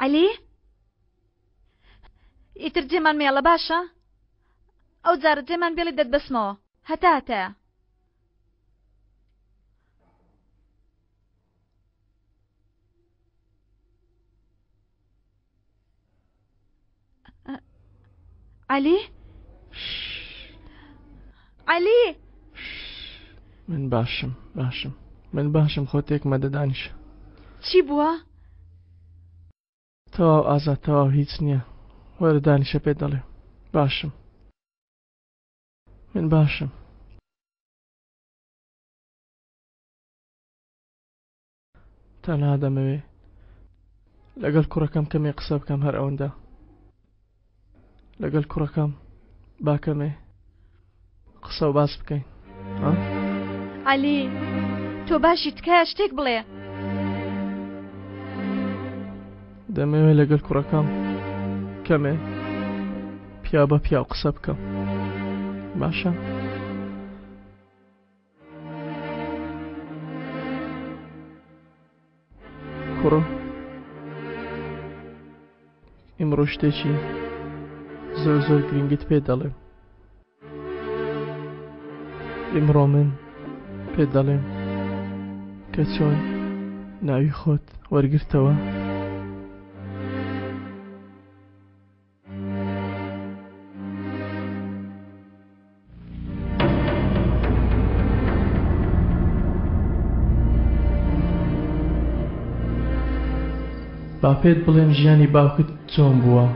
عەلی ئیتر جێمان مێڵە باشە ئەو جارە جێمان بێڵی دەتبەسمەوە هەتا هەتایە عەلی عەلی من باشم من باشم خۆتێک مەدە دانیشە چی بووە؟ تەواو ئازاد تەواو هیچ نییە وەرە دانیشە پێ دەڵێ باشم من باشم تەنها دەمەوێ لەگەڵ کوڕەکەم کەمێ قسە بکەم هەر ئەوەندە لەگەڵ کوڕەکەم باکەمێ قسە و باس بکەین عەلی تۆ باشی تکایە شتێک بڵێ دەمەوێت لەگەڵ کوڕەکەم کەمێ پیا بە پیا و قسە بکەم باشە کوڕە ئیمڕۆ شتێکی زۆر گرنگت پێ دەڵێم ئیمڕۆ من پێ دەڵێم کە چۆن ناوی خۆت وەرگرتەوە با پێت بڵێم ژیانی باوکت چۆن بووە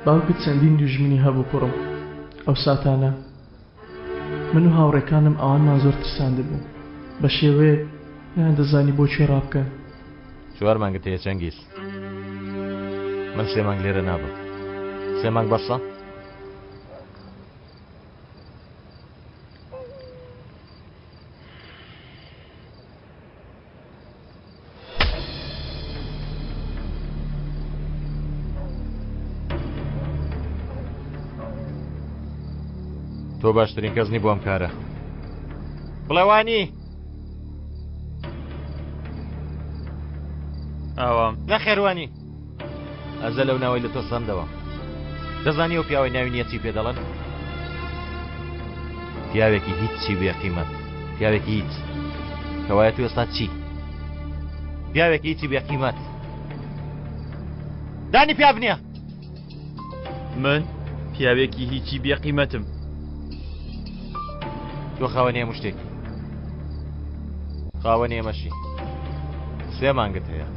باوکت چەندین دوژمنی هەبوو کوڕم ئەو ساتانە من و هاوڕێکانم ئەوانمان زۆر ترساند بوو بە شێوەیە نەدەزانی بۆچی ڕابکەن 4 مانگت هەیە چەنگیز من 3 مانگ لێرە نابم 3 مانگ بەسە تۆ باشترین کەس نی بۆ ئەم کارە بڵێوانی ئاوام نەخێوانی ئەزە لەو ناوەی لە تۆ سەندەوە دەزانی ئەو پیاوەی ناوی نییە چی پێ دەڵێن پیاوێکی هیچی بێ قیمەت پیاوێکی هیچ کەوایە تو ئێستا چی پیاوێکی هیچی بێ قیمەت دانی پیا بنیە من پیاوێکی هیچی بێ قیمەتم تۆ خاوەنی هەموو شتێکی خاوەنی ئێمەشی 3 مانگت هەیە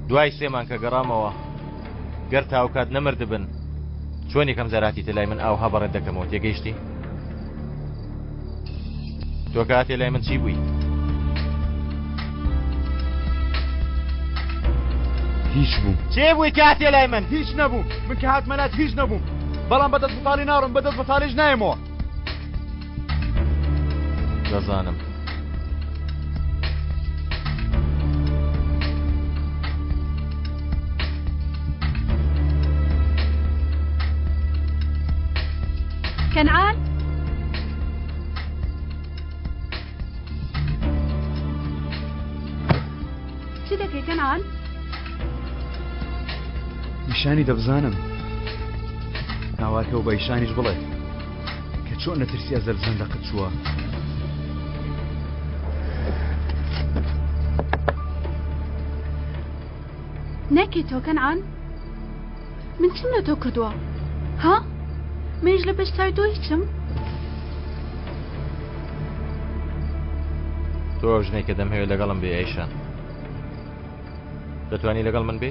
دوای 3 مانگ کە گەڕامەوە گەر تاوکات نەمردبن چۆنی کەم زەراتی تلای من ئاو هەبەڕێت دەکەمەوە تێگەیشتی تۆ کاتێ لای من چی بووی هیچ بووم چێ بووی کاتێ لای من هیچ نەبووم من کە هاتمەنات هیچ نەبووم بەڵام بەدەست بەتاڵی ناڕم بەدەست بەتاڵیش نایەمەوە دەزانم کەنعان چی دەکەی کەنعان نیشانی دەبزانم ناواکە و بە ئیشانیش بڵێ کە چۆن نەترسیە زەرزەندەقت چووە نەکەی تۆ کەنعان من چیم لە تۆ کردووە ها منیش لە پێشتاوی تۆ هیچم تۆ ژنەی کە دەمهەوێت لەگەڵم بێ ئەیشان دەتوانی لەگەڵ من بێ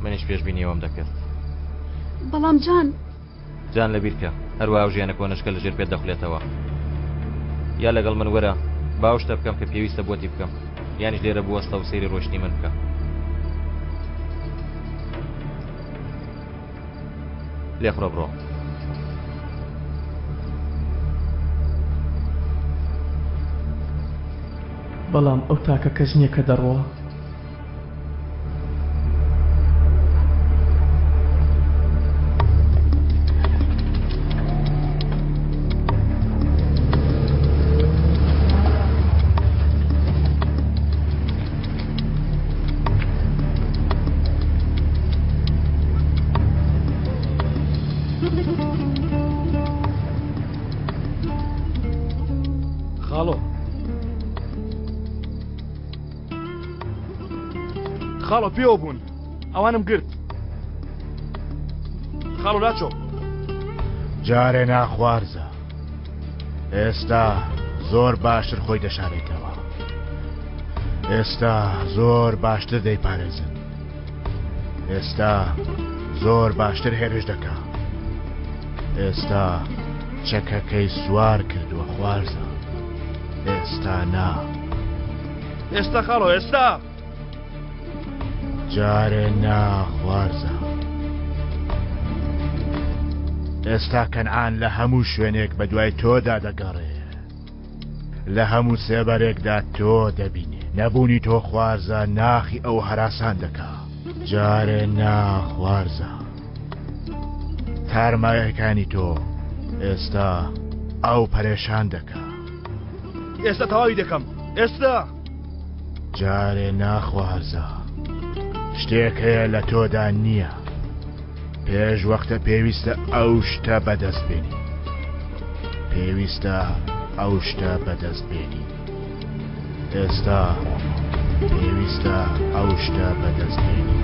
منیش پێشبینیەوەم دەکرد بەڵام جان لەبیرکە هەروە ئەو ژیانە کۆنشکە لەژێر پێت دەخولێتەوە یا لەگەڵ من وەرە باو شتە بکەم کە پێویستە بۆتی بکەم یانیش لێرە بوەستە و سەیری ڕۆشنی من بکە لێخڕە بڕۆ بەڵام ئەو تاکە کەس نییە کە دەڕوە خاڵۆ خاڵۆ پێوە بوون ئەوانم گرت خاڵۆ لاچۆ جارێ ناخوارزە ئێستا زۆر باشتر خۆی دەشارێتەوە ئێستا زۆر باشتر دەیپارێزن ئێستا زۆر باشتر هێرش دەکا ئێستا چەکەکەی سوار کردووە خوارزە ئێستا نا ئێستا خاڵۆ ئێستا جارێ ناخوارزە ئێستا کەنعان لە هەموو شوێنێک بە دوای تۆدا دەگەڕێ لە هەموو سێبەرێکدا تۆ دەبینێ نەبوونی تۆ خوارزە ناخی ئەو هەراسان دەکا جارێ ناخوارزە تارمایەکانی تۆ ئێستا ئەو پەرێشان دەکا ئێستا تەواوی دەکەم ئێستا جارێ ناخوارزە شتێک هەیە لە تۆدا نییە پێش وەختە پێویستە ئەو شتە بەدەست بێنی پێویستە ئەو شتە بەدەست بێنی ئێستا پێویستە ئەو شتە بەدەست بێنی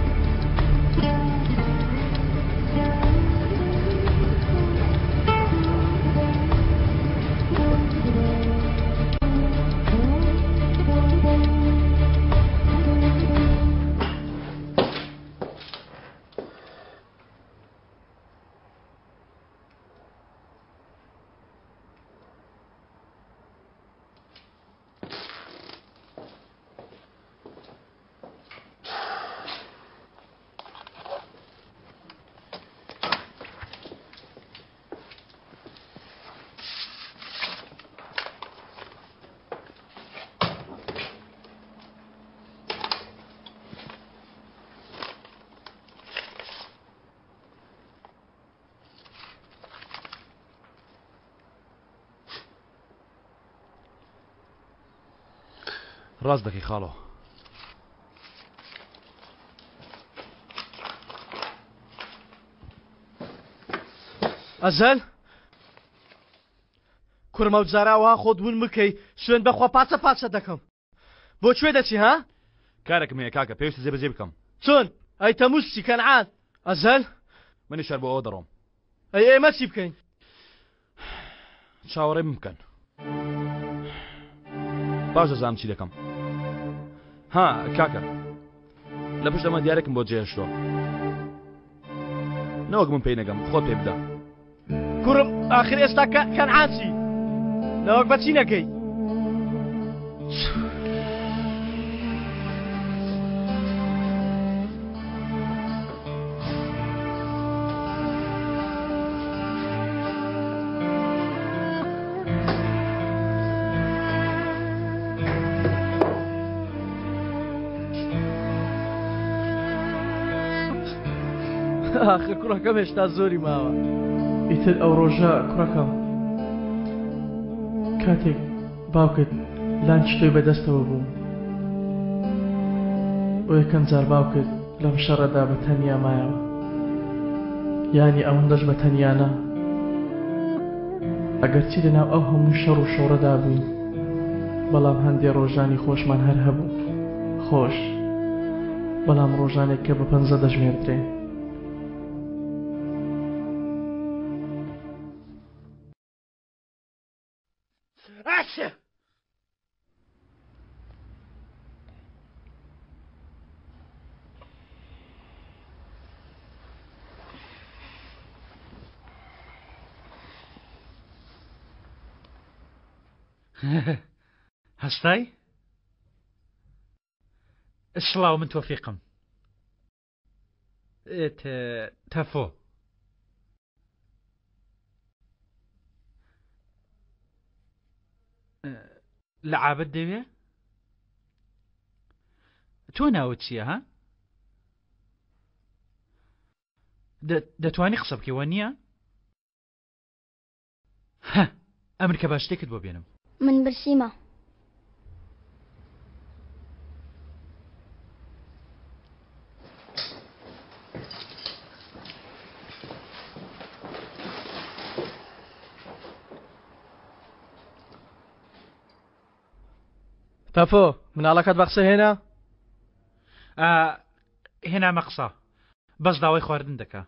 ڕاست دەکەی خاڵۆ ئەزەل کورمە و جاراوە خۆت بوون بکەی سوێن بەخوا پاچە پاچە دەکەم بۆ کوێ دەچی ها کارێکم هەیە کاکە پێویستە جێبەجێ بکەم چۆن ئەی تەمووسی کەنعان ئەزەل منی شەر بۆ ئەوە دەڕۆم ئەی ئێمە چی بکەین چاوەڕێم بکەن باش دەزانم چی دەکەم ها کاکە لە پشت ئەمە دیارێکم بۆ جێهێشتۆ نەوەک من پێی نەگەم خۆت پێ بدە کوڕم ئاخر ئێستا کەنعان چی لەوەک بەچی نەکەی آخر کوڕەکەم هێشتا زۆری ماوە ئیتر ئەو ڕۆژە کوڕەکەم کاتێک باوکت لانچتۆی بەدەستەوە بوو بۆ یەکەم جار باوکت لەم شەڕەدا بە تەنیا مایەوە یانی ئەوەندەش بە تەنیانە ئەگەر چی لەناو ئەو هەموو شەڕ و شۆڕەدا بووین بەڵام هەندێ ڕۆژانی خۆشمان هەر هەبوو خۆش بەڵام ڕۆژانێک کە بە 50 دەژمێردرێن هەستای؟ سڵاو من تۆفیقم تەفۆ لە عابەت دەوێ؟ تۆ ناوت چییە ها؟ دەتوانی قسە بکەوە نییە؟ ئەمر کە باش شتێکت بۆ بێنم من برسیمە تەفۆ مناڵەکەت بەخسە هێنا؟ هێنا مەقسە بەس داوای خواردن دەکا.